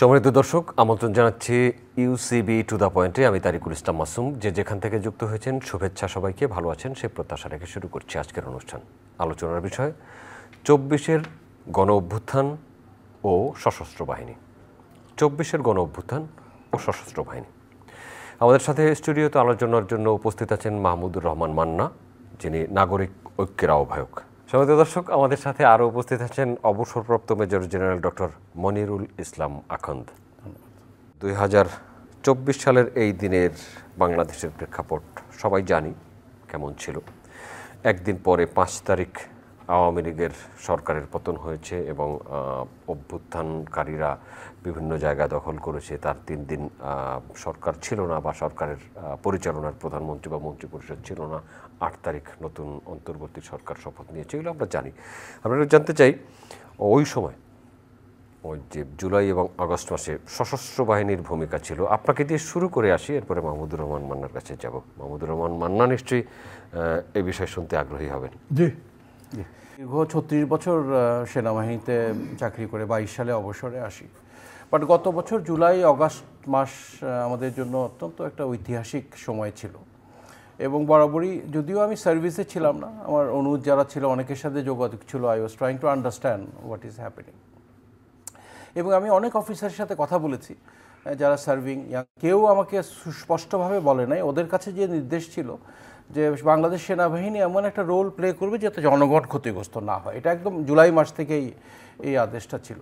সম্মানিত দর্শক, আমন্ত্রণ জানাচ্ছি ইউসিবি টু দ্য পয়েন্টে। আমি তারিকুল ইসলাম মাসুম। যেখান থেকে যুক্ত হয়েছেন শুভেচ্ছা, সবাইকে ভালো আছেন সে প্রত্যাশা রেখে শুরু করছি আজকের অনুষ্ঠান। আলোচনার বিষয় 24-এর গণ অভ্যুত্থান ও সশস্ত্র বাহিনী। 24-এর গণ অভ্যুত্থান ও সশস্ত্র বাহিনী। আমাদের সাথে স্টুডিওতে আলোচনার জন্য উপস্থিত আছেন মাহমুদুর রহমান মান্না, যিনি নাগরিক ঐক্যের আহ্বায়ক। সম্মানিত দর্শক, আমাদের সাথে আরও উপস্থিত আছেন অবসরপ্রাপ্ত মেজর জেনারেল ডক্টর মনিরুল ইসলাম আখন্দ। 2024 সালের এই দিনের বাংলাদেশের প্রেক্ষাপট সবাই জানি কেমন ছিল। একদিন পরে 5 তারিখ আওয়ামী লীগের সরকারের পতন হয়েছে এবং অভ্যুত্থানকারীরা বিভিন্ন জায়গা দখল করেছে। তার 3 দিন সরকার ছিল না, বা সরকারের পরিচালনার প্রধানমন্ত্রী বা মন্ত্রিপরিষদ ছিল না। 8 তারিখ নতুন অন্তর্বর্তী সরকার শপথ নিয়েছে, এগুলো আমরা জানি। আমরা জানতে চাই ওই সময় ওই যে জুলাই এবং আগস্ট মাসে সশস্ত্র বাহিনীর ভূমিকা ছিল। আপনাকে দিয়ে শুরু করে আসি, এরপরে মাহমুদুর রহমান মান্নার কাছে যাব। মাহমুদুর রহমান মান্না নিশ্চয়ই এই বিষয়ে শুনতে আগ্রহী হবেন। জি, দীর্ঘ 36 বছর সেনাবাহিনীতে চাকরি করে 22 সালে অবসরে আসি। বাট গত বছর জুলাই আগস্ট মাস আমাদের জন্য অত্যন্ত একটা ঐতিহাসিক সময় ছিল। এবং বরাবরই, যদিও আমি সার্ভিসে ছিলাম না, আমার অনুজ যারা ছিল অনেকের সাথে যোগাযোগ ছিল। I was trying to understand what is happening. এবং আমি অনেক অফিসারের সাথে কথা বলেছি যারা সার্ভিং। কেউ আমাকে সুস্পষ্টভাবে বলে নাই, ওদের কাছে যে নির্দেশ ছিল যে বাংলাদেশ সেনাবাহিনী এমন একটা রোল প্লে করবে যাতে জনগণ ক্ষতিগ্রস্ত না হয়। এটা একদম জুলাই মাস থেকেই এই আদেশটা ছিল।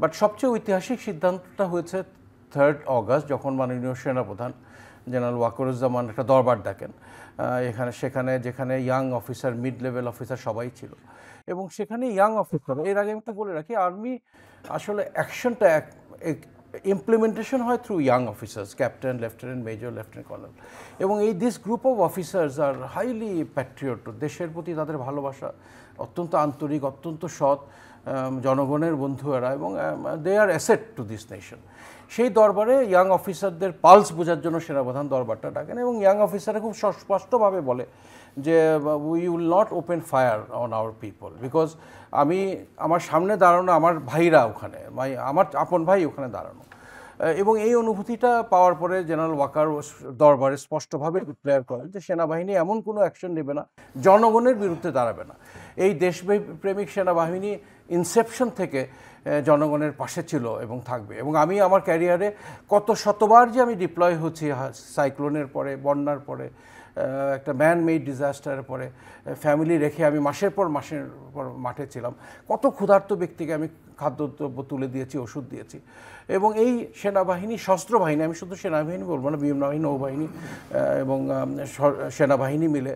বাট সবচেয়ে ঐতিহাসিক সিদ্ধান্তটা হয়েছে 3 অগাস্ট, যখন মাননীয় সেনাপ্রধান জেনারেল ওয়াকারুজ্জামান একটা দরবার ডাকেন সেখানে, যেখানে young officer, mid level officer সবাই ছিল। এবং সেখানে ইয়াং অফিসার, এর আগে একটা বলে রাখি, আর্মি আসলে অ্যাকশনটা ইমপ্লিমেন্টেশন হয় through young officers, captain, lieutenant, major, lieutenant colonel. এবং this group of officers are highly patriot, দেশের প্রতি তাদের ভালোবাসা অত্যন্ত আন্তরিক, অত্যন্ত সৎ, জনগণের বন্ধু এরা, এবং দে আর অ্যাসেট টু দিস নেশন। সেই দরবারে ইয়াং অফিসারদের পালস বোঝার জন্য সেনাপ্রধান দরবারটা ডাকেন, এবং ইয়াং অফিসাররা খুব স্পষ্টভাবে বলে যে we will not open fire on our people, because আমার সামনে দাঁড়ানো আমার ভাইরা ওখানে, আমার আপন ভাই ওখানে দাঁড়ানো। এবং এই অনুভূতিটা পাওয়ার পরে জেনারেল ওয়াকার দরবারে স্পষ্টভাবে ডিক্লেয়ার করেন যে সেনাবাহিনী এমন কোনো অ্যাকশন নেবে না, জনগণের বিরুদ্ধে দাঁড়াবে না। এই দেশপ্রেমিক সেনাবাহিনী ইনসেপশন থেকে জনগণের পাশে ছিল এবং থাকবে। এবং আমি আমার ক্যারিয়ারে কত শতবার যে আমি ডিপ্লয় হচ্ছি, সাইক্লোনের পরে, বন্যার পরে, একটা ম্যান মেড ডিজাস্টারের পরে, ফ্যামিলি রেখে আমি মাসের পর মাঠে ছিলাম। কত ক্ষুধার্ত ব্যক্তিকে আমি খাদ্যদ্রব্য তুলে দিয়েছি, ওষুধ দিয়েছি। এবং এই সেনাবাহিনী, সশস্ত্র বাহিনী, আমি শুধু সেনাবাহিনী বলবো না, বিমান নৌবাহিনী এবং সেনাবাহিনী মিলে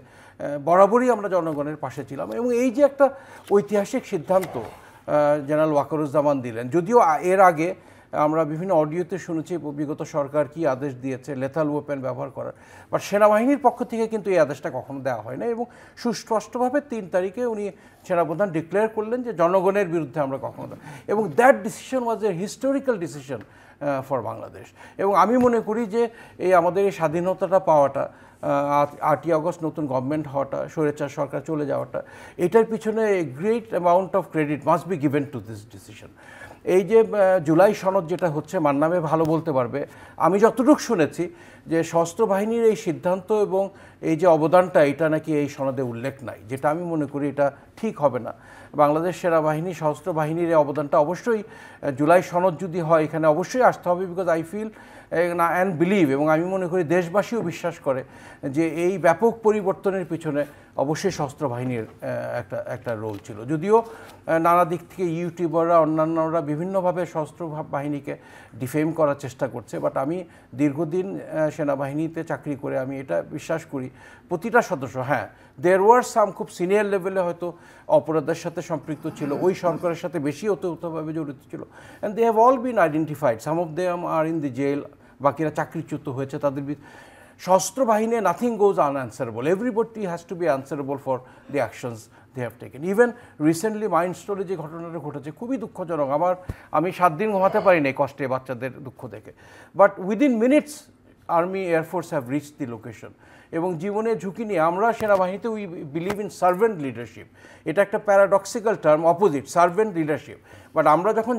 বরাবরই আমরা জনগণের পাশে ছিলাম। এবং এই যে একটা ঐতিহাসিক সিদ্ধান্ত জেনারেল ওয়াকারুজ্জামান দিলেন, যদিও এর আগে আমরা বিভিন্ন অডিওতে শুনেছি বিগত সরকার কি আদেশ দিয়েছে লেথাল ওয়েপেন ব্যবহার করার, বাট সেনাবাহিনীর পক্ষ থেকে কিন্তু এই আদেশটা কখনো দেওয়া হয় না। এবং সুস্পষ্টভাবে 3 তারিখে উনি সেনাপ্রধান ডিক্লেয়ার করলেন যে জনগণের বিরুদ্ধে আমরা কখনো, এবং that decision was a historical decision for Bangladesh. এবং আমি মনে করি যে আমাদের এই স্বাধীনতাটা পাওয়াটা, 8ই আগস্ট নতুন গভর্নমেন্ট হওয়াটা, স্বৈরাচার সরকার চলে যাওয়াটা, এটার পিছনে a great amount of credit must be given to this decision. এই যে জুলাই সনদ যেটা হচ্ছে, মান্নামে ভালো বলতে পারবে, আমি যতটুকু শুনেছি যে সশস্ত্র বাহিনীর এই সিদ্ধান্ত এবং এই যে অবদানটা, এটা নাকি এই সনদে উল্লেখ নাই, যেটা আমি মনে করি এটা ঠিক হবে না। বাংলাদেশ সেনাবাহিনী, সশস্ত্র বাহিনীর এই অবদানটা অবশ্যই, জুলাই সনদ যদি হয় এখানে অবশ্যই আসতে হবে, because I feel and believe, এবং আমি মনে করি দেশবাসীও বিশ্বাস করে যে এই ব্যাপক পরিবর্তনের পিছনে অবশ্যই সশস্ত্র বাহিনীর একটা রোল ছিল। যদিও নানা দিক থেকে ইউটিউবাররা, অন্যান্যরা বিভিন্নভাবে সশস্ত্র বাহিনীকে ডিফেম করার চেষ্টা করছে, বাট আমি দীর্ঘদিন সেনাবাহিনীতে চাকরি করে আমি এটা বিশ্বাস করি প্রতিটা সদস্য, হ্যাঁ, দেয়ার ওয়ার সাম খুব সিনিয়র লেভেলে হয়তো অপরাধের সাথে সম্পৃক্ত ছিল, ওই সরকারের সাথে বেশি ওতপ্রোতভাবে জড়িত ছিল, and they have all been identified, some of them are in the jail, বাকিরা চাকরিচ্যুত হয়েছে। তাদের সশস্ত্র বাহিনী, nothing goes unanswerable, everybody has to be answerable for the actions they have taken. Even recently মাইন্ডস্টোরে যে ঘটনাটা ঘটেছে খুবই দুঃখজনক। আমি 7 দিন ঘুমাতে পারিনি কষ্টে বাচ্চাদের দুঃখ দেখে, but within minutes army air force have rich the location. এবং জীবনের ঝুঁকি নিয়ে আমরা সেনাবাহিনীতে we believe in servant leadership. এটা একটা paradoxical term, opposite servant leadership. But আমরা যখন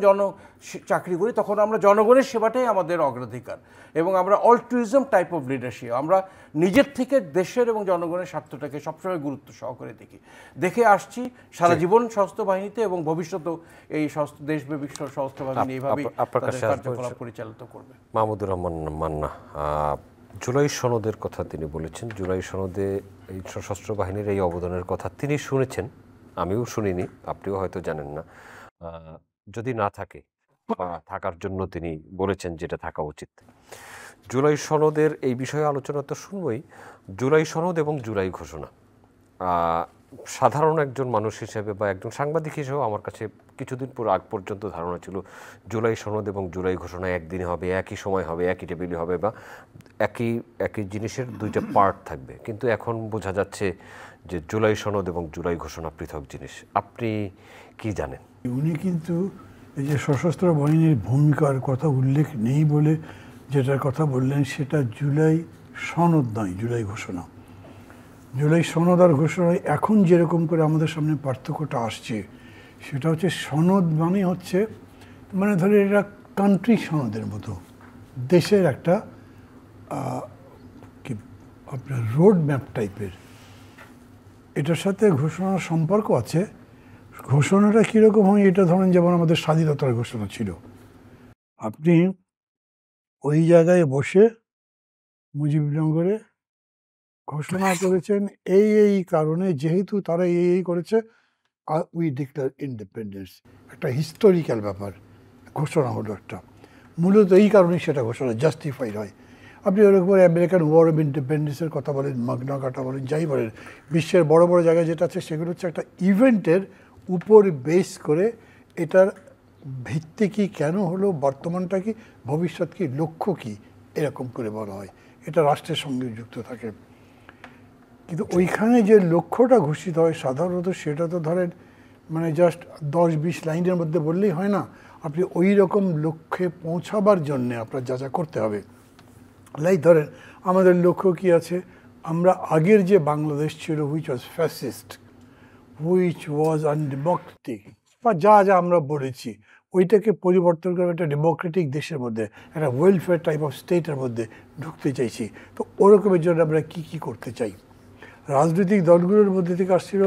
চাকরি করি তখন আমরা জনগণের সেবাটাই আমাদের অগ্রাধিকার, এবং আমরা অল্ট্রুইজম টাইপ অফ লিডারশিপ। আমরা নিজের থেকে দেশের এবং জনগণের স্বার্থটাকে সবসময় গুরুত্ব সহকারে দেখে আসছি সারা জীবন সশস্ত্র বাহিনীতে, এবং ভবিষ্যতেও এই দেশব্যাপী সশস্ত্র বাহিনী এইভাবেই কার্যকলাপ পরিচালিত করবে। মাহমুদুর রহমান মান্না, জুলাই সনদের কথা তিনি বলেছেন। জুলাই সনদে এই সশস্ত্র বাহিনীর এই অবদানের কথা তিনি শুনেছেন, আমিও শুনিনি, আপনিও হয়তো জানেন না। যদি না থাকে, থাকার জন্য তিনি বলেছেন যেটা থাকা উচিত। জুলাই সনদের এই বিষয়ে আলোচনা তো শুনবই। জুলাই সনদ এবং জুলাই ঘোষণা, সাধারণ একজন মানুষ হিসেবে বা একজন সাংবাদিক হিসেবেও আমার কাছে কিছুদিন আগ পর্যন্ত ধারণা ছিল জুলাই সনদ এবং জুলাই ঘোষণা একদিনে হবে, একই সময় হবে, একই টেবিলে হবে, বা একই জিনিসের দুইটা পার্ট থাকবে। কিন্তু এখন বোঝা যাচ্ছে যে জুলাই সনদ এবং জুলাই ঘোষণা পৃথক জিনিস। আপনি কি জানেন? উনি কিন্তু এই যে সশস্ত্র বাহিনীর ভূমিকার কথা উল্লেখ নেই বলে যেটার কথা বললেন, সেটা জুলাই সনদ নয়, জুলাই ঘোষণা। জুলাই সনদ আর ঘোষণায় এখন যেরকম করে আমাদের সামনে পার্থক্যটা আসছে, সেটা হচ্ছে সনদ মানে হচ্ছে, মানে ধরে এটা কান্ট্রি সনদের মতো, দেশের একটা কি আপনার রোড ম্যাপ টাইপের। এটার সাথে ঘোষণার সম্পর্ক আছে। ঘোষণাটা কীরকম হয়, এটা ধরেন যেমন আমাদের স্বাধীনতার ঘোষণা ছিল, আপনি ওই জায়গায় বসে মুজিবনগরে ঘোষণা করেছেন এই কারণে, যেহেতু তারা এই করেছে, উই ডিক্লেয়ার ইন্ডিপেন্ডেন্স। একটা হিস্টোরিক্যাল ব্যাপার, ঘোষণা হলো একটা, মূলত এই কারণেই সেটা ঘোষণা জাস্টিফাইড হয়। আপনি ওরকম আমেরিকান ওয়ার অফ ইন্ডিপেন্ডেন্সের কথা বলেন, মাগনা কাটা বলেন, যাই বলেন, বিশ্বের বড় বড় জায়গায় যেটা আছে সেগুলো হচ্ছে একটা ইভেন্টের উপর বেস করে এটার ভিত্তি কী, কেন হলো, বর্তমানটা কি, ভবিষ্যৎ কি, লক্ষ্য কি, এরকম করে বলা হয়। এটা রাষ্ট্রের সঙ্গে যুক্ত থাকে। কিন্তু ওইখানে যে লক্ষ্যটা ঘোষিত হয় সাধারণত, সেটা তো ধরেন মানে জাস্ট 10-20 লাইনের মধ্যে বললেই হয় না। আপনি ওই রকম লক্ষ্যে পৌঁছাবার জন্যে আপনার যা যা করতে হবে। লাইক ধরেন আমাদের লক্ষ্য কী আছে, আমরা আগের যে বাংলাদেশ ছিল, which was fascist, which was undemocratic, বা যা যা আমরা বলেছি, ওইটাকে পরিবর্তন করে একটা ডেমোক্রেটিক দেশের মধ্যে, একটা ওয়েলফেয়ার টাইপ অফ স্টেটের মধ্যে ঢুকতে চাইছি। তো ওরকমের জন্য আমরা কী কী করতে চাই, রাজনৈতিক দলগুলোর মধ্যে থেকে আসছিল,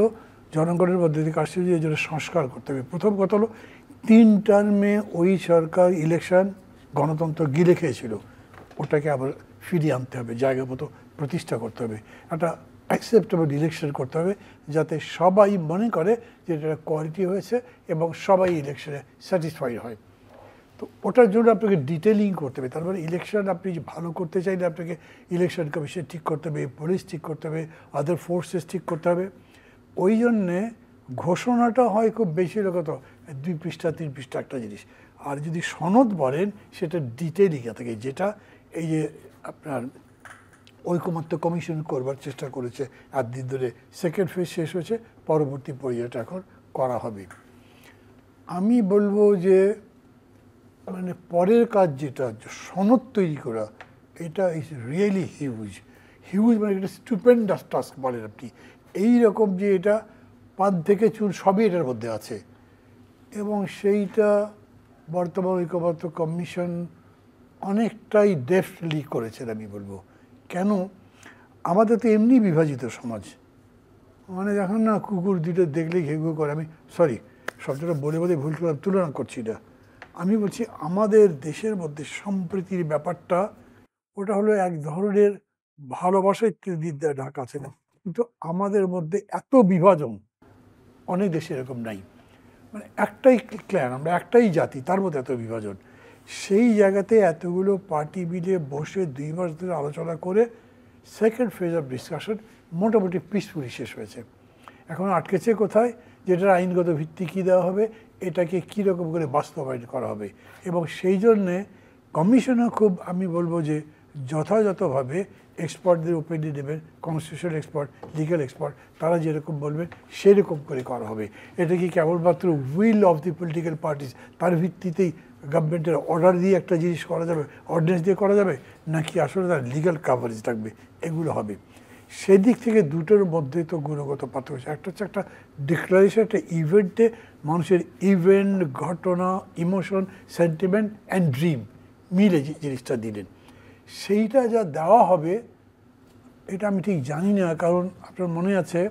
জনগণের মধ্যে থেকে আসছিল, যে এই জন্য সংস্কার করতে হবে। প্রথম কথা হলো 3 টার্মে ওই সরকার ইলেকশন গণতন্ত্র গিলে খেয়েছিল, ওটাকে আবার ফিরিয়ে আনতে হবে, জায়গা মতো প্রতিষ্ঠা করতে হবে, একটা অ্যাকসেপ্টেবল ইলেকশন করতে হবে, যাতে সবাই মনে করে যে এটা কোয়ালিটি হয়েছে এবং সবাই ইলেকশনে স্যাটিসফাইড হয়। তো ওটার জন্য আপনাকে ডিটেলিং করতে হবে। তারপরে ইলেকশন আপনি ভালো করতে চাইলে আপনাকে ইলেকশন কমিশন ঠিক করতে হবে, পুলিশ ঠিক করতে হবে, আদার ফোর্সেস ঠিক করতে হবে। ওই জন্যে ঘোষণাটা হয় খুব বেশি কত 2 পৃষ্ঠা 3 পৃষ্ঠা একটা জিনিস। আর যদি সনদ বলেন, সেটা ডিটেলিং থাকে, যেটা এই যে আপনার ঐকমত্য কমিশন করবার চেষ্টা করেছে একদিন ধরে, সেকেন্ড ফেজ শেষ হয়েছে, পরবর্তী পর্যায়টা এখন করা হবে। আমি বলবো যে মানে পরের কাজ যেটা সনদ তৈরি করা, এটা ইজ রিয়েলি হিউজ। মানে এটা স্টুপেন্ডাস টাস্ক বলেন আপনি। এইরকম যে এটা পাদ থেকে চুল সবই এটার মধ্যে আছে, এবং সেইটা বর্তমান ঐকমত্য কমিশন অনেকটাই ডেফটলি করেছেন আমি বলবো। কেন, আমাদের তো এমনি বিভাজিত সমাজ, মানে যখন না কুকুর দুটো দেখলেই ঘেউ ঘেউ করে, আমি সরি শব্দটা বলে ভুল করে তুলনা করছি না, আমি বলছি আমাদের দেশের মধ্যে সম্প্রীতির ব্যাপারটা, ওটা হলো এক ধরনের ভালোবাসায় বিদ্যায় ঢাকা আছে না, কিন্তু আমাদের মধ্যে এত বিভাজন অনেক দেশে এরকম নাই। মানে একটাই ক্ল্যান, আমরা একটাই জাতি, তার মধ্যে এত বিভাজন। সেই জায়গাতে এতগুলো পার্টি মিলে বসে 2 মাস ধরে আলোচনা করে সেকেন্ড ফেজ অফ ডিসকাশন মোটামুটি পিসফুলি শেষ হয়েছে। এখন আটকেছে কোথায়, যেটার আইনগত ভিত্তি কী দেওয়া হবে, এটাকে কীরকম করে বাস্তবায়ন করা হবে। এবং সেই জন্যে কমিশনও খুব, আমি বলবো যে যথাযথভাবে এক্সপার্টদের ওপিনিয়ন নেবেন, কনস্টিটিউশনাল এক্সপার্ট, লিগ্যাল এক্সপার্ট, তারা যেরকম বলবেন সেরকম করে করা হবে। এটা কি কেবলমাত্র will of the political parties, তার ভিত্তিতেই গভর্নমেন্টের অর্ডার দিয়ে একটা জিনিস করা যাবে, অর্ডিন্যান্স দিয়ে করা যাবে, নাকি আসলে তার লিগ্যাল কাভারেজ থাকবে, এগুলো হবে। সেদিক থেকে দুটোর মধ্যে তো গুণগত পার্থক্য আছে। একটা হচ্ছে একটা ডিক্লারেশন, একটা ইভেন্টে মানুষের ইভেন্ট, ঘটনা, ইমোশন, সেন্টিমেন্ট অ্যান্ড ড্রিম মিলে যে জিনিসটা দিলেন, সেইটা যা দেওয়া হবে এটা আমি ঠিক জানি না। কারণ আপনার মনে আছে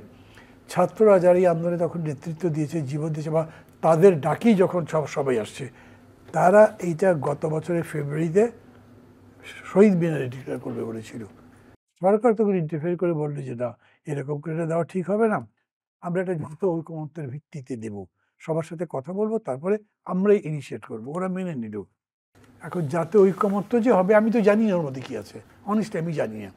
ছাত্ররা যারা এই আন্দোলনে তখন নেতৃত্ব দিয়েছে, জীবন দিয়েছে, বা তাদের ডাকি যখন সবাই আসছে, তারা এইটা গত বছরের ফেব্রুয়ারিতে শহীদ মিনারে ডিক্লেয়ার করবে বলেছিল। সরকার তখন ইন্টারফেয়ার করে বললো যে না, এরকম করে দেওয়া ঠিক হবে না, আমরা একটা যুক্ত ঐকমত্যের ভিত্তিতে দেব, সবার সাথে কথা বলবো, তারপরে আমরাই ইনিশিয়েট করবো। ওরা মেনে নিল। এখন যাতে ঐকমত্য যে হবে আমি তো জানি না ওর মধ্যে কী আছে, অনেস্টলি আমি জানি না।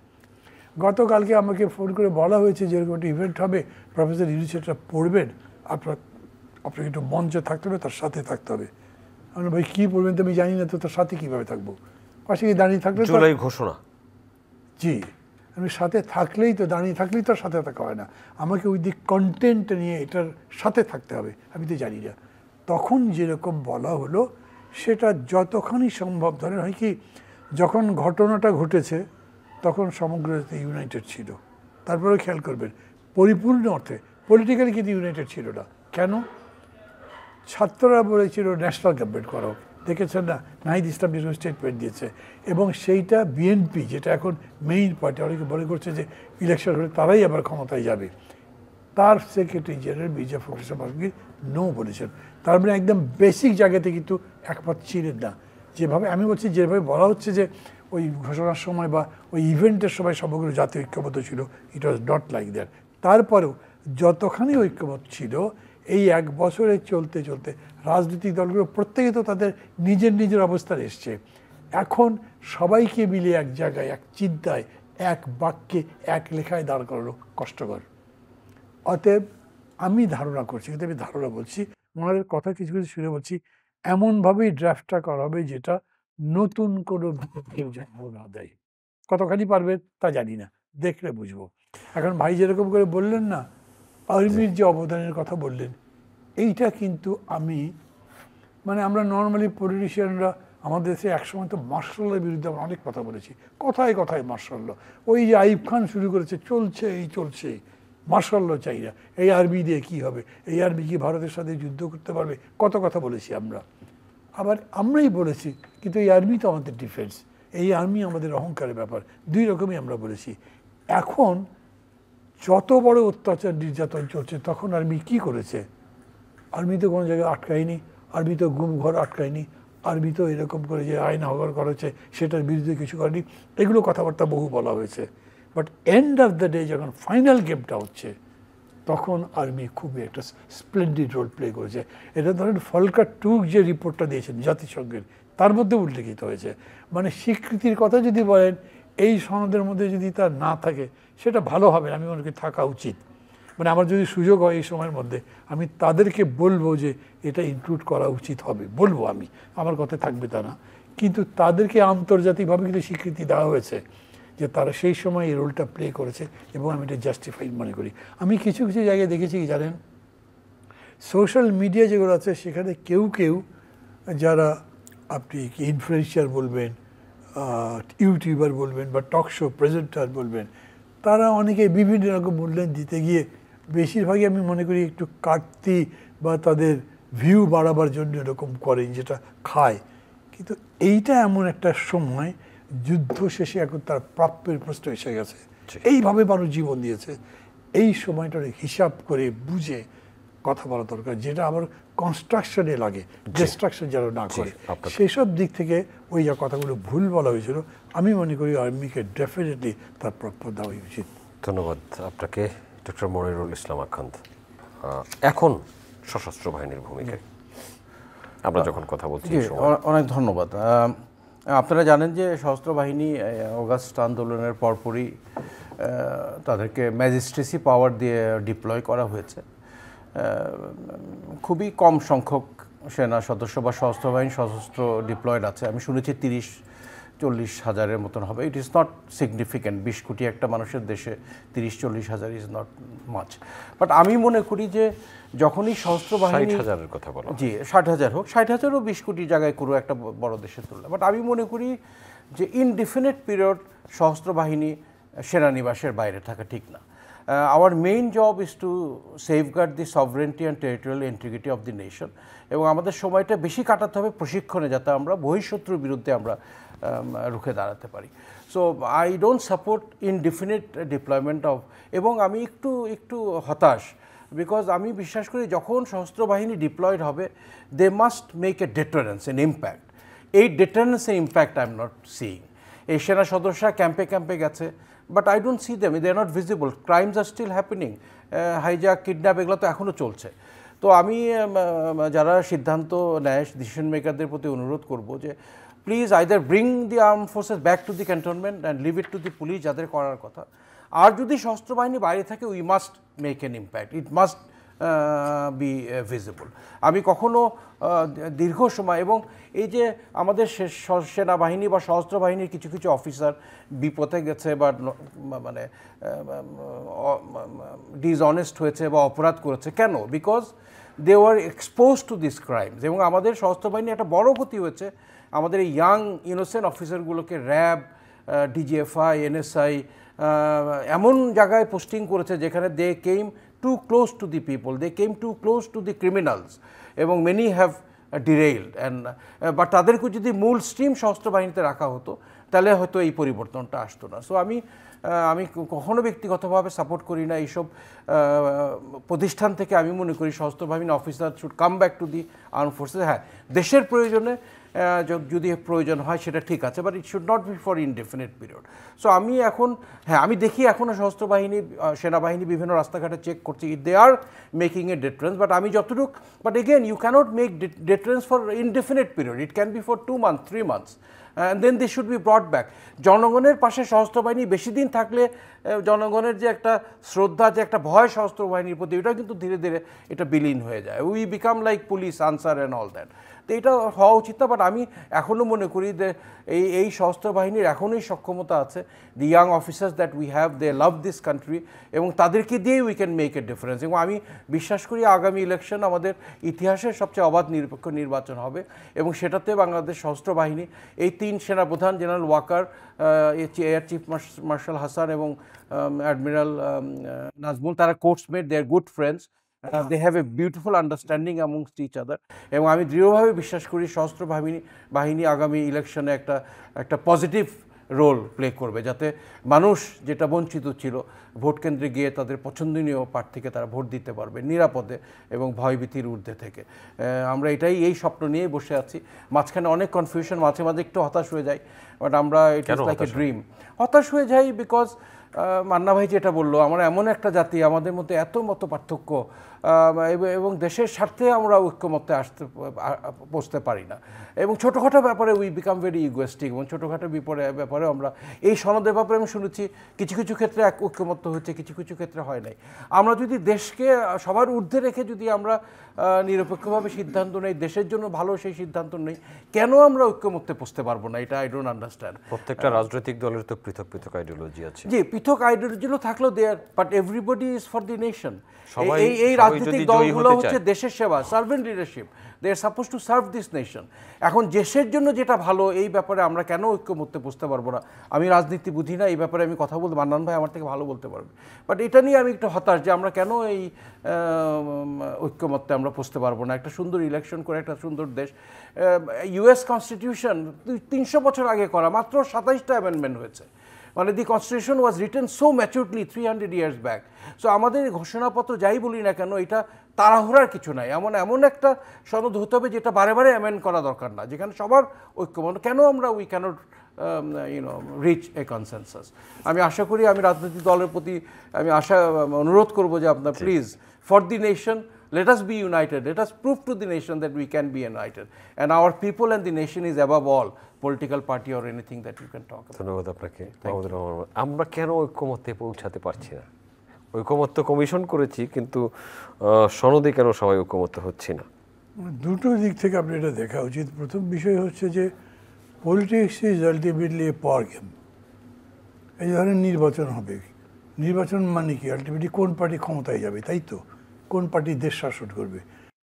গতকালকে আমাকে ফোন করে বলা হয়েছে যে এরকম একটা ইভেন্ট হবে, প্রফেসর ইউনুস সেটা পড়বেন, আপনাকে একটু মঞ্চে থাকতে হবে, তার সাথে থাকতে হবে। আমি ভাই কী পড়বেন তো আমি জানি না, তো তার সাথে কীভাবে থাকবো? পাশে গিয়ে দাঁড়িয়ে থাকলে জুলাই ঘোষণা, জি, আমি সাথে থাকলেই তো, দাঁড়িয়ে থাকলেই তো সাথে থাকা হয় না, আমাকে ওই দিক কন্টেন্ট নিয়ে এটার সাথে থাকতে হবে, আমি তো জানি না। তখন যেরকম বলা হলো সেটা যতখানি সম্ভব, ধরেন হয় কি, যখন ঘটনাটা ঘটেছে তখন সমগ্র ইউনাইটেড ছিল, তারপরে খেয়াল করবেন পরিপূর্ণ অর্থে পলিটিক্যালি কিন্তু ইউনাইটেড ছিল না। কেন? ছাত্ররা বলেছিল ন্যাশনাল গভর্নমেন্ট করা হোক, দেখেছেন না, নাহিদ ইসলাম যেরকম স্টেটমেন্ট দিয়েছে, এবং সেইটা বিএনপি যেটা এখন মেইন পার্টি, অনেকে মনে করছে যে ইলেকশন হলে তারাই আবার ক্ষমতায় যাবে, তার secretary general Mirza Fakhrul Islam Alamgir no বলেছেন। তার মানে একদম বেসিক জায়গাতে কিন্তু একমত ছিলেন না। যেভাবে আমি বলছি, যেভাবে বলা হচ্ছে যে ওই ঘোষণার সময় বা ওই ইভেন্টের সময় সমগ্র জাতীয় ঐক্যবদ্ধ ছিল, ইট ওয়াজ নট লাইক দ্যাট। তারপরেও যতখানি ঐক্যমত ছিল, এই এক বছরে চলতে চলতে রাজনৈতিক দলগুলো প্রত্যেকে তো তাদের নিজের নিজের অবস্থানে এসছে। এখন সবাইকে মিলে এক জায়গায়, এক চিন্তায়, এক বাক্যে, এক লেখায় দাঁড় করানো কষ্টকর। অতএব আমি ধারণা করছি, কিন্তু আমি ধারণা বলছি, ওনাদের কথা কিছু কিছু শুনে বলছি, এমনভাবেই ড্রাফটটা করা হবে যেটা নতুন কোনো কেউ যেন না দেয়। কতখানি পারবেন তা জানি না, দেখলে বুঝবো। এখন ভাই যেরকম করে বললেন না, আর্মির যে অবদানের কথা বললেন, এইটা কিন্তু আমি, মানে আমরা নর্মালি পলিটিশিয়ানরা আমাদের দেশে একসময় তো মার্শালের বিরুদ্ধে আমরা অনেক কথা বলেছি, কথায় কথায় মার্শাল, ওই যে আইব খান শুরু করেছে, চলছে এই চলছে, মার্শাল চাই না, এই আর্মি দিয়ে কী হবে, এই আর্মি কি ভারতের সাথে যুদ্ধ করতে পারবে, কত কথা বলেছি আমরা। আবার আমরাই বলেছি কিন্তু এই আর্মি তো আমাদের ডিফেন্স, এই আর্মি আমাদের অহংকারের ব্যাপার, দুই রকমই আমরা বলেছি। এখন যত বড় অত্যাচার নির্যাতন চলছে, তখন আর্মি কি করেছে? আর্মি তো কোনো জায়গায় আটকায়নি, আর্মি তো গুম ঘর আটকায়নি, আর্মি তো এরকম করে যে আইন হওয়ার করা হচ্ছে সেটার বিরুদ্ধে কিছু করেনি। এগুলো কথাবার্তা বহু বলা হয়েছে, but end of the day যখন ফাইনাল গেমটা হচ্ছে, তখন আর্মি খুবই একটা স্প্লেন্ডিড রোল প্লে করেছে। এটা ধরেন ফলকার টুক যে রিপোর্টটা দিয়েছেন জাতিসংঘের, তার মধ্যে উল্লেখিত হয়েছে। মানে স্বীকৃতির কথা যদি বলেন, এই সনদের মধ্যে যদি তা না থাকে সেটা ভালো হবে, আমি মনে করি থাকা উচিত। মানে আমার যদি সুযোগ হয় এই সময়ের মধ্যে, আমি তাদেরকে বলবো যে এটা ইনক্লুড করা উচিত হবে, বলবো আমি, আমার কথা থাকবে তা না। কিন্তু তাদেরকে আন্তর্জাতিকভাবে কিন্তু স্বীকৃতি দেওয়া হয়েছে যে তারা সেই সময় এই রোলটা প্লে করেছে, এবং আমি এটা জাস্টিফাইড মনে করি। আমি কিছু কিছু জায়গায় দেখেছি কি জানেন, সোশ্যাল মিডিয়া যেগুলো আছে সেখানে কেউ কেউ যারা, আপনি কি ইনফ্লুয়েন্সার বলবেন, ইউটিউবার বলবেন, বা টক শো প্রেজেন্টার বলবেন, তারা অনেকে বিভিন্ন রকম মূল্যায়ন দিতে গিয়ে বেশিরভাগই আমি মনে করি একটু কাটতি বা তাদের ভিউ বাড়াবার জন্য এরকম করেন, যেটা খায়। কিন্তু এইটা এমন একটা সময়, যুদ্ধ শেষে এখন তার প্রাপ্যের প্রশ্ন এসে গেছে, এইভাবে মানুষ জীবন দিয়েছে, এই সময়টা হিসাব করে বুঝে কথা বলা দরকার, যেটা আবার কনস্ট্রাকশনে লাগে, ডিস্ট্রাকশন যেন না করে। সেসব দিক থেকে ওই যে কথাগুলো ভুল বলা হয়েছিল, আমি মনে করি আর্মিকে ডেফিনেটলি তার প্রাপ্য দেওয়া উচিত। ধন্যবাদ আপনাকে ডক্টর মনিরুল ইসলাম আখান্দ। এখন সশস্ত্র বাহিনীর ভূমিকায় আমরা যখন কথা বলছি, অনেক ধন্যবাদ। আপনারা জানেন যে সশস্ত্র বাহিনী অগাস্ট আন্দোলনের পরপরই তাদেরকে ম্যাজিস্ট্রেসি পাওয়ার দিয়ে ডিপ্লয় করা হয়েছে। খুবই কম সংখ্যক সেনা সদস্য বা সশস্ত্র বাহিনী সশস্ত্র ডিপ্লয়েড আছে, আমি শুনেছি 30-40 হাজারের মতন হবে। ইট ইজ নট সিগনিফিক্যান্ট, 20 কোটি একটা মানুষের দেশে 30-40 হাজার ইজ নট মাচ। বাট আমি মনে করি যে যখনই সশস্ত্র বাহিনী 60,000-এর কথা বলা, জি 60,000 হোক, 60,000ও 20 কোটি জায়গায় কোনো একটা বড় দেশের তুলনা। বাট আমি মনে করি যে ইনডিফিনিট পিরিয়ড সশস্ত্র বাহিনী সেনানিবাসের বাইরে থাকা ঠিক না। Our main job is to safeguard the sovereignty and territorial integrity of the nation, এবং আমাদের সময়টা বেশি কাটাতে হবে প্রশিক্ষণে, যাতে আমরা বহিঃশত্রুর বিরুদ্ধে আমরা রুখে দাঁড়াতে পারি। So I don't support indefinite deployment of, এবং আমি একটু হতাশ, বিকজ আমি বিশ্বাস করি যখন সশস্ত্র বাহিনী ডিপ্লয়েড হবে they must make a deterrence and impact. এই ডেটারেন্সের impact I am not seeing. এই সেনা সদস্যরা ক্যাম্পে গেছে, but I don't see them, they are not visible. Crimes are still happening, hijack, kidnap, এগুলো তো এখনও চলছে। তো আমি যারা সিদ্ধান্ত নেয়, ডিসিশন মেকারদের প্রতি অনুরোধ করব যে please either bring the arm forces back to the cantonment and leave it to the police, যাদের করার কথা। আর যদি সশস্ত্র বাহিনী বাইরে থাকে, we must make an impact, it must be visible. আমি কখনো দীর্ঘ সময়, এবং এই যে আমাদের সেনাবাহিনী বা সশস্ত্র বাহিনীর কিছু কিছু অফিসার বিপদে গেছে বা মানে ডিসঅনেস্ট হয়েছে বা অপরাধ করেছে, কেন? Because they were expose to this crimes. এবং আমাদের সশস্ত্র বাহিনী একটা বড় ক্ষতি হয়েছে, আমাদের এই ইয়াং ইনোসেন্ট অফিসারগুলোকে র্যাব, ডিজিএফআই, এনএসআই এমন জায়গায় পোস্টিং করেছে যেখানে they came to close to the people, they came to close to the criminals, এবং many have derailed and but তাদেরকে যদি মূল স্ট্রিম সশস্ত্র বাহিনীতে রাখা হতো তাহলে হয়তো এই পরিবর্তনটা আসতো না। সো আমি কখনো ব্যক্তিগতভাবে সাপোর্ট করি না এইসব প্রতিষ্ঠান থেকে। আমি মনে করি সশস্ত্র বাহিনী officer should come back to the arm forces. হ্যাঁ, দেশের প্রয়োজনে যদি প্রয়োজন হয় সেটা ঠিক আছে, but it should not be for indefinite period. So আমি এখন, হ্যাঁ, আমি দেখি এখনও সশস্ত্র বাহিনী, সেনাবাহিনী বিভিন্ন রাস্তাঘাটে চেক করছে, they are making a deterrence, but আমি যতটুকু, but again you cannot make deterrence for indefinite period, it can be for 2 months, 3 months, and then this should be brought back. জনগণের পাশে সশস্ত্র বাহিনী বেশি দিন থাকলে জনগণের যে একটা শ্রদ্ধা, যে একটা ভয় সশস্ত্র বাহিনীর প্রতি, এটা কিন্তু ধীরে ধীরে এটা বিলীন হয়ে যায়। We become like police, answer and all that. তো এটা হওয়া উচিত না, বাট আমি এখনও মনে করি যে এই সশস্ত্র বাহিনীর এখনই সক্ষমতা আছে। The young officers that we have, they love this country, এবং তাদেরকে দিয়েই we can make a difference. এবং আমি বিশ্বাস করি আগামী ইলেকশন আমাদের ইতিহাসের সবচেয়ে অবাধ নিরপেক্ষ নির্বাচন হবে, এবং সেটাতে বাংলাদেশ সশস্ত্র বাহিনী, এই 3 সেনাপ্রধান, general Waker, air chief marshal Hasan এবং অ্যাডমিরাল নাজমুল, তারা coursemate, they are good friends, they have a beautiful understanding amongst each other, এবং আমি দৃঢ়ভাবে বিশ্বাস করি সশস্ত্র বাহিনী আগামী ইলেকশনে একটা পজিটিভ রোল প্লে করবে, যাতে মানুষ যেটা বঞ্চিত ছিল ভোট কেন্দ্রে গিয়ে তাদের পছন্দনীয় প্রার্থীকে তারা ভোট দিতে পারবে নিরাপদে এবং ভয়ভীতির ঊর্ধ্বে থেকে। আমরা এই স্বপ্ন নিয়েই বসে আছি। মাঝখানে অনেক কনফিউশন, মাঝে মাঝে একটু হতাশ হয়ে যাই, বাট আমরা it is like a dream. হতাশ হয়ে যাই বিকজ মান্না ভাই যেটা বললো, আমরা এমন একটা জাতি, আমাদের মধ্যে এত মত পার্থক্য, এবং দেশের স্বার্থে আমরা ঐক্যমত্যে পৌঁছতে পারি না, এবং ছোটোখাটো ব্যাপারে উই বিকাম ভেরি ইগোয়েস্টিক, এবং ছোটোখাটো ব্যাপারে আমরা এই সনদের ব্যাপারে আমি শুনেছি কিছু কিছু ক্ষেত্রে ঐক্যমত্য হচ্ছে, কিছু কিছু ক্ষেত্রে হয় নাই। আমরা যদি দেশকে সবার ঊর্ধ্বে রেখে যদি আমরা নিরপেক্ষভাবে সিদ্ধান্ত নেই, দেশের জন্য ভালো সেই সিদ্ধান্ত নেই, কেন আমরা ঐক্যমত্যে পৌঁছতে পারবো না? এটা আই ডোন্ট আন্ডারস্ট্যান্ড। প্রত্যেকটা রাজনৈতিক দলের তো পৃথক পৃথক আইডিওলজি আছে। জি, পৃথক আইডিওলজিও থাকলেও there, but everybody is for the nation. এই রাজনৈতিক দলগুলো হচ্ছে দেশের সেবা, servant leadership, they are suppose to serve this nation. এখন দেশের জন্য যেটা ভালো, এই ব্যাপারে আমরা কেন ঐক্যমত্যে বুঝতে পারবো না? আমি রাজনীতি বুঝি না, এই ব্যাপারে আমি কথা বলতে, মান্নান ভাই আমার থেকে ভালো বলতে পারবে, বাট এটা নিয়ে আমি একটু হতাশ যে আমরা কেন এই ঐক্যমত্যে আমরা বুঝতে পারবো না। একটা সুন্দর ইলেকশন করে একটা সুন্দর দেশ, ইউএস কনস্টিটিউশন 300 বছর আগে করা, মাত্র 27টা অ্যামেন্ডমেন্ট হয়েছে। মানে the constitution was written so maturely 300 years ব্যাক। সো আমাদের ঘোষণাপত্র যাই বলি না কেন, এটা তাড়াহুড়ার কিছু নাই, এমন একটা সনদ হতে হবে যেটা বারে বারে অ্যামেন্ড করা দরকার না, যেখানে সবার ঐক্যমত। কেন আমরা we cannot reach a consensus? আমি আশা করি, আমি রাজনৈতিক দলের প্রতি আমি অনুরোধ করবো যে আপনার please, for the nation, let us be united, let us prove to the nation that we can be united, and our people and the nation is above all political party or anything that you can talk about. ধন্যবাদ আপনাকে। আমরা কেন ঐক্যমত্যে পৌঁছাতে পারছি না? ঐক্যমত্য commission করেছি, কিন্তু সনদে কেন সবাই ঐক্যমত্য হচ্ছে না? দুটো দিক থেকে আপনি এটা দেখা উচিত। প্রথম বিষয় হচ্ছে যে politics is ultimately A power game. এই ধরনের নির্বাচন হবে, নির্বাচন মানে কি? আলটিমেটলি কোন পার্টি ক্ষমতায় যাবে, তাই তো? কোন পার্টি দেশ শাসন করবে?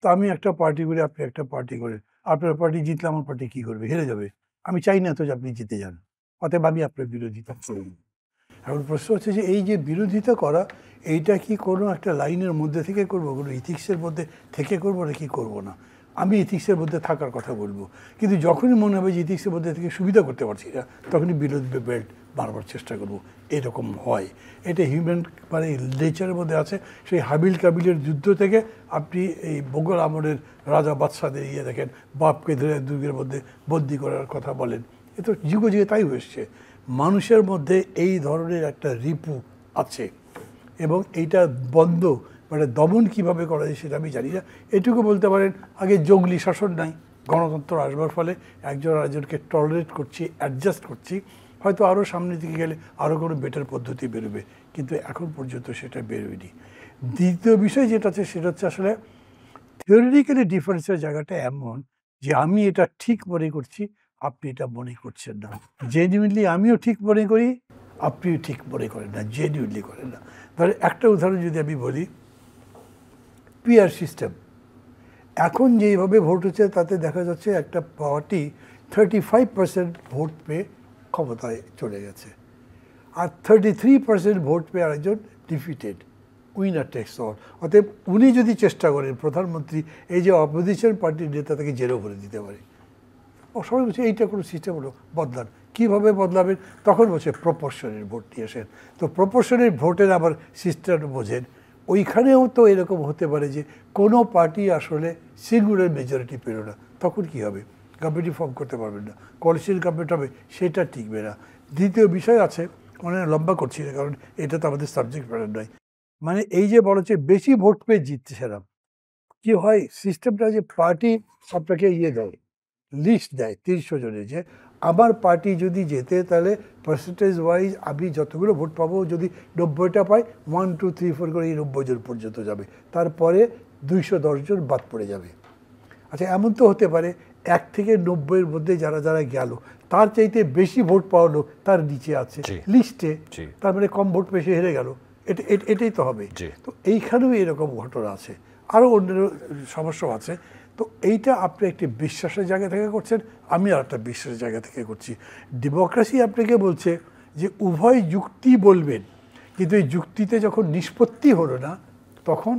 তো আমি একটা পার্টি করে, আপনি একটা পার্টি করে, আপনার পার্টি জিতলে আমার পার্টি কী করবে? হেরে যাবে। আমি চাই না তো যে আপনি জিতে যান, অতএব আমি আপনার বিরোধিতা করি। এখন প্রশ্ন হচ্ছে যে এই যে বিরোধিতা করা, এইটা কি কোনো একটা লাইনের মধ্যে থেকে করব, কোনো ইথিক্সের মধ্যে থেকে করব নাকি করব না? আমি ইথিক্সের মধ্যে থাকার কথা বলবো, কিন্তু যখনই মনে হবে যে ইথিক্সের মধ্যে থেকে সুবিধা করতে পারছি না, তখনই বিরোধ বেল্ট বারবার চেষ্টা করব। এরকম হয়, এটা হিউম্যান মানে নেচারের মধ্যে আছে। সেই হাবিল কাবিলের যুদ্ধ থেকে আপনি এই মোগল আমলের রাজা বাদশাদের ইয়ে দেখেন, বাপকে ধরে দুর্গের মধ্যে বন্দি করার কথা বলেন, এ তো যুগে যুগে তাই হয়েছে। মানুষের মধ্যে এই ধরনের একটা রিপু আছে, এবং এইটা বন্ধ মানে দমন কিভাবে করা যায় সেটা আমি জানি না। এটুকু বলতে পারেন, আগে জঙ্গলি শাসন নাই, গণতন্ত্র আসবার ফলে একজন আরেকজনকে টলারেট করছি, অ্যাডজাস্ট করছি, হয়তো আরও সামনের দিকে গেলে আরও কোনো বেটার পদ্ধতি বেরোবে, কিন্তু এখন পর্যন্ত সেটা বেরোয়নি। দ্বিতীয় বিষয় যেটা আছে সেটা হচ্ছে আসলে থিওরিটিক্যালি ডিফারেন্সের জায়গাটা এমন যে আমি এটা ঠিক মনে করছি, আপনি এটা মনে করছেন না। জেনুইনলি আমিও ঠিক মনে করি, আপনিও ঠিক মনে করেন না, জেনুইনলি করেন না। ধরে একটা উদাহরণ যদি আমি বলি, পিআর সিস্টেম এখন যেইভাবে ভোট হচ্ছে তাতে দেখা যাচ্ছে একটা পার্টি 35% ভোট পেয়ে ক্ষমতায় চলে গেছে, আর 33% ভোট পেয়ে আরেকজন ডিফিটেড, উইনার টেক্স অল। অতএব উনি যদি চেষ্টা করেন প্রধানমন্ত্রী, এই যে অপোজিশন পার্টির নেতা তাকে জেরো করে দিতে পারে। সবাই বলছে এইটা কোনো সিস্টেম হলো, বদলান। কীভাবে বদলাবেন? তখন বলছে প্রপোর্শনের ভোট নিয়ে আসেন। তো প্রপোর্শনের ভোটের আবার সিস্টেম বোঝেন, ওইখানেও তো এরকম হতে পারে যে কোনো পার্টি আসলে সিঙ্গুলার মেজরিটি পেল না, তখন কি হবে? গভর্নমেন্টই ফর্ম করতে পারবেন না, কোয়ালিশন গভর্নমেন্ট হবে, সেটা টিকবে না। দ্বিতীয় বিষয় আছে, মানে লম্বা করছি না কারণ এটা তো আমাদের সাবজেক্ট ম্যাটার নয়, মানে এই যে বলা হচ্ছে বেশি ভোট পেয়ে জিতছে সেরা কি হয়, সিস্টেমটা যে পার্টি আপনাকে ইয়ে দেয়, লিস্ট দেয় 300 জনের, যে আমার পার্টি যদি জেতে তাহলে পার্সেন্টেজ ওয়াইজ আমি যতগুলো ভোট পাবো, যদি 90টা পাই 1 2 3 4 করে এই 90 জন পর্যন্ত যাবে, তারপরে 210 জন বাদ পড়ে যাবে। আচ্ছা, এমন তো হতে পারে 1 থেকে 90-এর মধ্যে যারা যারা গেল তার চাইতে বেশি ভোট পাওয়া লোক তার নিচে আছে লিস্টে, তার মানে কম ভোট পেয়ে হেরে গেল, এটাই তো হবে। তো এইখানেও এরকম ঘটনা আছে, আরও অন্য সমস্যাও আছে। তো এইটা আপনি একটি বিশ্বাসের জায়গা থেকে করছেন, আমি আর একটা বিশ্বাসের জায়গা থেকে করছি। ডেমোক্রেসি আপনাকে বলছে যে উভয় যুক্তি বলবেন, কিন্তু এই যুক্তিতে যখন নিষ্পত্তি হলো না তখন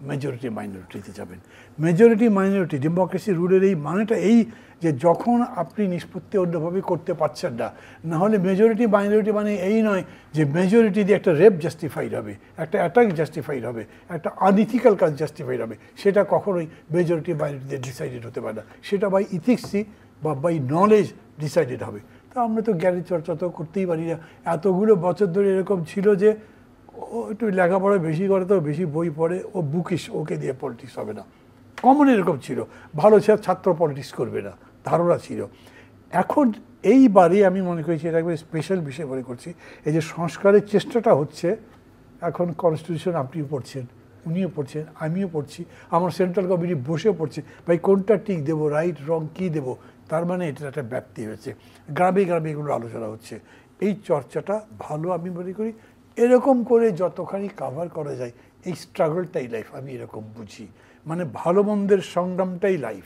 মেজরিটি মাইনরিটিতে যাবেন। মেজরিটি মাইনরিটি ডেমোক্রেসি রুলের এই মানেটা এই যে যখন আপনি নিষ্পত্তি অন্যভাবে করতে পারছেন না, নাহলে মেজরিটি মাইনরিটি মানে এই নয় যে মেজরিটি দিয়ে একটা রেপ জাস্টিফাইড হবে, একটা অ্যাটাক জাস্টিফাইড হবে, একটা আনইথিক্যাল কাজ জাস্টিফাইড হবে, সেটা কখনোই মেজরিটি মাইনরিটিতে ডিসাইডেড হতে পারে না, সেটা বাই ইথিক্সই বা বাই নলেজ ডিসাইডেড হবে। তা আমরা তো জ্ঞানের চর্চা তো করতেই পারি না। এতগুলো বছর ধরে এরকম ছিল যে ও একটু লেখাপড়া বেশি করে, তো বেশি বই পড়ে, ও বুকিশ, ওকে দিয়ে পলিটিক্স হবে না, কমন এরকম ছিল। ভালো ছাত্র পলিটিক্স করবে না, ধারণা ছিল। এখন এইবারে আমি মনে করি এটা একবার স্পেশাল বিষয় মনে করছি, এই যে সংস্কারের চেষ্টাটা হচ্ছে। এখন কনস্টিটিউশন আপনিও পড়ছেন, উনিও পড়ছেন, আমিও পড়ছি, আমার সেন্ট্রাল কমিটি বসে পড়ছে, ভাই কোনটা ঠিক দেবো, রাইট রং কী দেবো। তার মানে এটার একটা ব্যাপ্তি হয়েছে, গ্রামে গ্রামে এগুলো আলোচনা হচ্ছে। এই চর্চাটা ভালো আমি মনে করি। এরকম করে যতখানি কাভার করা যায়, এই স্ট্রাগলটাই লাইফ, আমি এরকম বুঝি। মানে ভালো মন্দের সংগ্রামটাই লাইফ।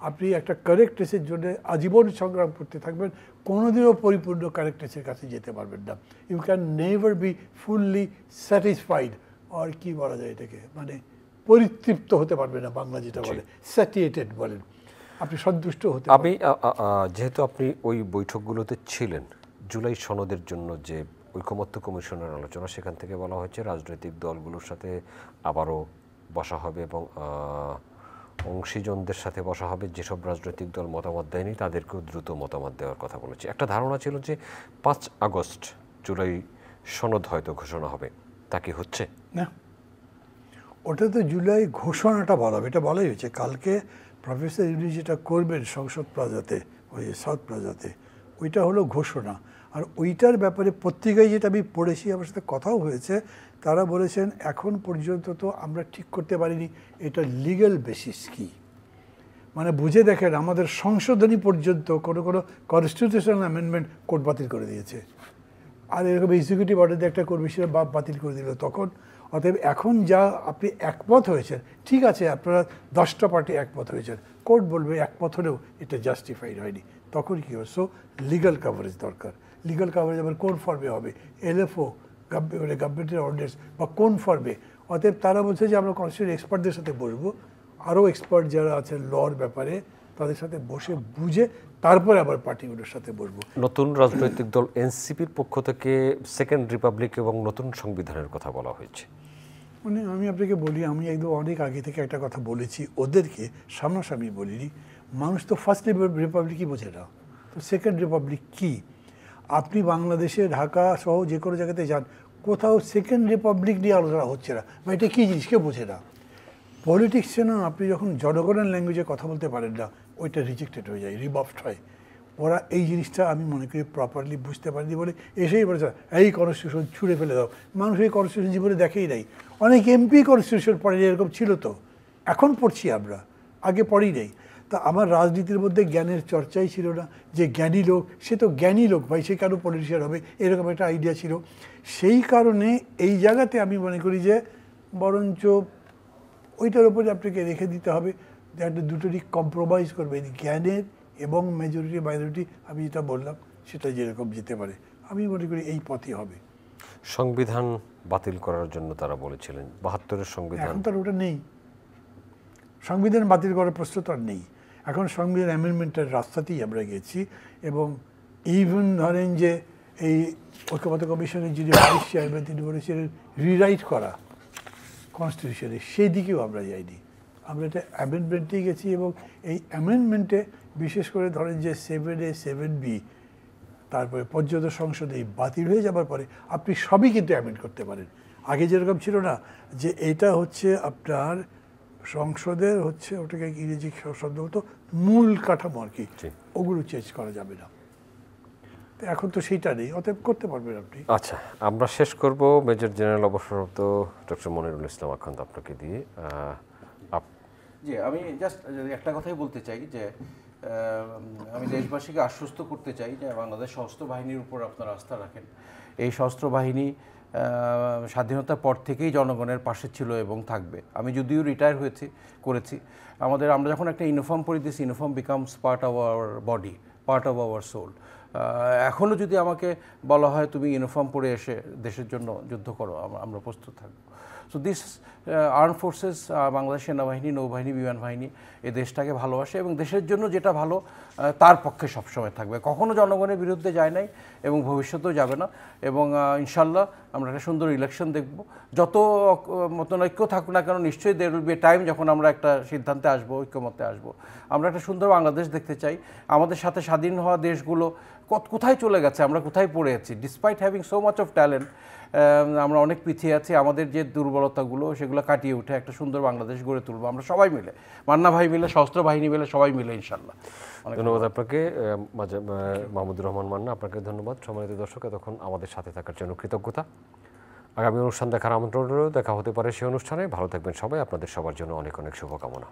আপনি একটা কারেক্টনেসের জন্য আজীবন সংগ্রাম করতে থাকবেন, কোনোদিনও পরিপূর্ণ কারেক্টনেসের কাছে যেতে পারবেন না। You can never be fully satisfied, আর কি বলা যায় এটাকে, মানে পরিতৃপ্ত হতে পারবে না, বাংলা যেটা বলে স্যাটিয়েটেড বলেন, আপনি সন্তুষ্ট হতে। আমি যেহেতু আপনি ওই বৈঠকগুলোতে ছিলেন, জুলাই সনদের জন্য যে ঐকমত্য কমিশনের আলোচনা, সেখান থেকে বলা হয়েছে রাজনৈতিক দলগুলোর সাথে আবারও বসা হবে এবং অংশীজনদের সাথে বসা হবে, যেসব রাজনৈতিক দল মতামত দেয়নি তাদেরকেও দ্রুত মতামত দেওয়ার কথা বলেছে। একটা ধারণা ছিল যে 5 আগস্ট জুলাই সনদ হয়তো ঘোষণা হবে, তা কি হচ্ছে না? ওটা তো জুলাই ঘোষণাটা বলা হবে, এটা বলাই হয়েছে। কালকে প্রফেসর ইউনুস যেটা করবেন সংসদ প্লাজাতে, ওই সাউথ প্লাজাতে, ওইটা হলো ঘোষণা। আর ওইটার ব্যাপারে পত্রিকায় যেটা আমি পড়েছি, আমার সাথে কথাও হয়েছে, তারা বলেছেন এখন পর্যন্ত তো আমরা ঠিক করতে পারিনি এটা লিগ্যাল বেসিস কী। মানে বুঝে দেখেন, আমাদের সংশোধনী পর্যন্ত কোনো কোনো কনস্টিটিউশনাল অ্যামেন্ডমেন্ট কোর্ট বাতিল করে দিয়েছে, আর এরকম এক্সিকিউটিভ অর্ডার একটা করবে সেটা বাতিল করে দিল তখন। অতএব এখন যা আপনি একমত হয়েছেন, ঠিক আছে, আপনারা 10টা পার্টি একমত হয়েছেন, কোর্ট বলবে একমত হলেও এটা জাস্টিফাইড হয়নি, তখন কী হবে? সো লিগ্যাল কাভারেজ দরকার। লিগাল কাভারেজ আবার কোন ফর্মে হবে, এলএফও গভর্নমেন্টের অর্ডিন্যান্স বা কোন ফর্মে। অতএব তারা বলছে যে আমরা কনস্টিটিউশন এক্সপার্টদের সাথে বসবো, আরও এক্সপার্ট যারা আছেন লর ব্যাপারে তাদের সাথে বসে বুঝে তারপরে আবার পার্টিগুলোর সাথে বসবো। নতুন রাজনৈতিক দল এনসিপির পক্ষ থেকে সেকেন্ড রিপাবলিক এবং নতুন সংবিধানের কথা বলা হয়েছে। মানে আমি আপনাকে বলি, আমি একদম অনেক আগে থেকে একটা কথা বলেছি, ওদেরকে সামনাসামনি বলিনি। মানুষ তো ফার্স্ট রিপাবলিকই বোঝে না, তো সেকেন্ড রিপাবলিক কি? আপনি বাংলাদেশে ঢাকা সহ যে কোনো জায়গাতে যান, কোথাও সেকেন্ড রিপাবলিক নিয়ে আলোচনা হচ্ছে না, বা এটা কী জিনিস কেউ বোঝে না। পলিটিক্সে না আপনি যখন জনগণের ল্যাঙ্গুয়েজে কথা বলতে পারেন না, ওইটা রিজেক্টেড হয়ে যায়, রিবাফড হয়। ওরা এই জিনিসটা আমি মনে করি প্রপারলি বুঝতে পারিনি বলে এসেই বলেছে এই কনস্টিটিউশন ছুঁড়ে ফেলে দাও। মানুষ এই কনস্টিটিউশন জীবনে দেখেই নাই। অনেক এমপি কনস্টিটিউশন পড়েনি, এরকম ছিল তো, এখন পড়ছি আমরা, আগে পড়ি নেই। তা আমার রাজনীতির মধ্যে জ্ঞানের চর্চাই ছিল না, যে জ্ঞানী লোক সে তো জ্ঞানী লোক ভাই, সে কেন পলিটিশিয়ান হবে, এরকম একটা আইডিয়া ছিল। সেই কারণে এই জায়গাতে আমি মনে করি যে বরঞ্চ ওইটার উপরে আপনাকে রেখে দিতে হবে, যাতে দুটোরই কম্প্রোমাইজ করবে, জ্ঞানের এবং মেজরিটি মাইনরিটি আমি যেটা বললাম সেটা যেরকম যেতে পারে, আমি মনে করি এই পথই হবে। সংবিধান বাতিল করার জন্য তারা বলেছিলেন, 72-এর সংবিধান। এখন তার ওটা নেই, সংবিধান বাতিল করার প্রশ্ন তো আর নেই। এখন সংবিধান অ্যামেন্ডমেন্টের রাস্তাতেই আমরা গেছি, এবং ইভেন ধরেন যে এই ঐক্যমত্য কমিশনের যিনি ভাইস চেয়ারম্যান তিনি বলেছিলেন রিরাইট করা কনস্টিটিউশনে, সেই দিকেও আমরা যাইনি, আমরা এটা অ্যামেন্ডমেন্টেই গেছি। এবং এই অ্যামেন্ডমেন্টে বিশেষ করে ধরেন যে 7A 7B তারপরে পর্যন্ত সংসদে এই বাতিল হয়ে যাবার পরে আপনি সবই কিন্তু অ্যামেন্ড করতে পারেন। আগে যেরকম ছিল না যে এটা হচ্ছে আপনার সংসদের হচ্ছে ওটাকে ইংরেজি শব্দ হতো মূল কাঠামো আর কি, ওগুলো চেঞ্জ করা যাবে না। তো এখন তো সেইটা নেই, অতএব করতে পারবেন আপনি। আচ্ছা, আমরা শেষ করব মেজর জেনারেল অবসরপ্রাপ্ত ডক্টর মনিরুল ইসলাম আখন্দ আপনাকে দিয়ে। জি, আমি জাস্ট একটা কথাই বলতে চাই যে আমি দেশবাসীকে আশ্বস্ত করতে চাই যে বাংলাদেশ সশস্ত্র বাহিনীর উপর আপনারা আস্থা রাখেন। এই সশস্ত্র বাহিনী স্বাধীনতার পর থেকেই জনগণের পাশে ছিল এবং থাকবে। আমি যদিও রিটায়ার করেছি, আমরা যখন একটা ইউনিফর্ম পরি, this uniform becomes part of our body, part of our soul. এখনও যদি আমাকে বলা হয় তুমি ইউনিফর্ম পরে এসে দেশের জন্য যুদ্ধ করো, আমরা প্রস্তুত থাকবো। So this arm forces, Bangladesh সেনাবাহিনী, নৌবাহিনী, বিমান বাহিনী এই দেশটাকে ভালোবাসে এবং দেশের জন্য যেটা ভালো তার পক্ষে সবসময় থাকবে, কখনো জনগণের বিরুদ্ধে যায় নাই এবং ভবিষ্যতেও যাবে না। এবং ইনশাল্লাহ আমরা একটা সুন্দর ইলেকশন দেখব। যত মতনৈক্য থাকুক না কেন, নিশ্চয়ই there will B A time যখন আমরা একটা সিদ্ধান্তে আসবো, ঐক্যমত্যে আসবো। আমরা একটা সুন্দর বাংলাদেশ দেখতে চাই। আমাদের সাথে স্বাধীন হওয়া দেশগুলো কোথায় চলে গেছে, আমরা কোথায় পড়ে আছি। Despite having so much of talent, আমরা অনেক পিছিয়ে আছি। আমাদের যে দুর্বলতাগুলো সেগুলো কাটিয়ে উঠে একটা সুন্দর বাংলাদেশ গড়ে তুলবো আমরা সবাই মিলে, মান্না ভাই মিলে, সশস্ত্র বাহিনী মিলে, সবাই মিলে ইনশাল্লাহ। ধন্যবাদ আপনাকে মাহমুদুর রহমান মান্না, আপনাকে ধন্যবাদ। সম্মানিত দর্শক, এতক্ষণ আমাদের সাথে থাকার জন্য কৃতজ্ঞতা। আগামী অনুষ্ঠান দেখার আমন্ত্রণ রইল, দেখা হতে পারে সেই অনুষ্ঠানে। ভালো থাকবেন সবাই, আপনাদের সবার জন্য অনেক অনেক শুভকামনা।